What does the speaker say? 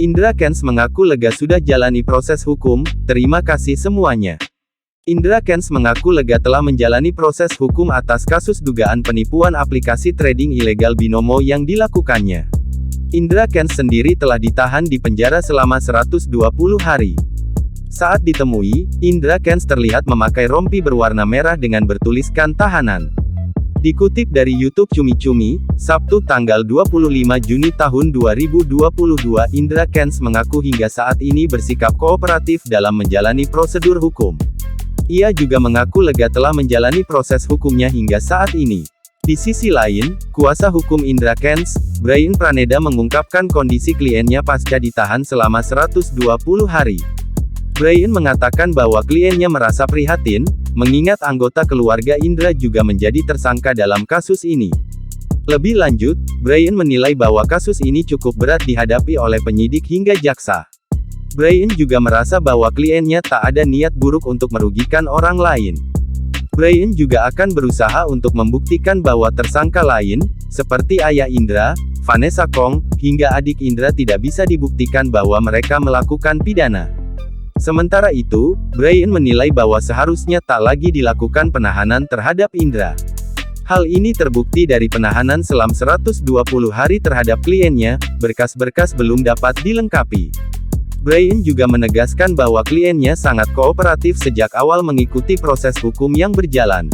Indra Kents mengaku lega sudah jalani proses hukum, terima kasih semuanya. Indra Kents mengaku lega telah menjalani proses hukum atas kasus dugaan penipuan aplikasi trading ilegal Binomo yang dilakukannya. Indra Kents sendiri telah ditahan di penjara selama 120 hari. Saat ditemui, Indra Kents terlihat memakai rompi berwarna merah dengan bertuliskan tahanan. Dikutip dari YouTube Cumi Cumi, Sabtu tanggal 25 Juni tahun 2022, Indra Kents mengaku hingga saat ini bersikap kooperatif dalam menjalani prosedur hukum. Ia juga mengaku lega telah menjalani proses hukumnya hingga saat ini. Di sisi lain, kuasa hukum Indra Kents, Brian Praneda mengungkapkan kondisi kliennya pasca ditahan selama 120 hari. Brian mengatakan bahwa kliennya merasa prihatin, mengingat anggota keluarga Indra juga menjadi tersangka dalam kasus ini. Lebih lanjut, Brian menilai bahwa kasus ini cukup berat dihadapi oleh penyidik hingga jaksa. Brian juga merasa bahwa kliennya tak ada niat buruk untuk merugikan orang lain. Brian juga akan berusaha untuk membuktikan bahwa tersangka lain, seperti ayah Indra, Vanessa Kong, hingga adik Indra tidak bisa dibuktikan bahwa mereka melakukan pidana. Sementara itu, Brian menilai bahwa seharusnya tak lagi dilakukan penahanan terhadap Indra. Hal ini terbukti dari penahanan selama 120 hari terhadap kliennya, berkas-berkas belum dapat dilengkapi. Brian juga menegaskan bahwa kliennya sangat kooperatif sejak awal mengikuti proses hukum yang berjalan.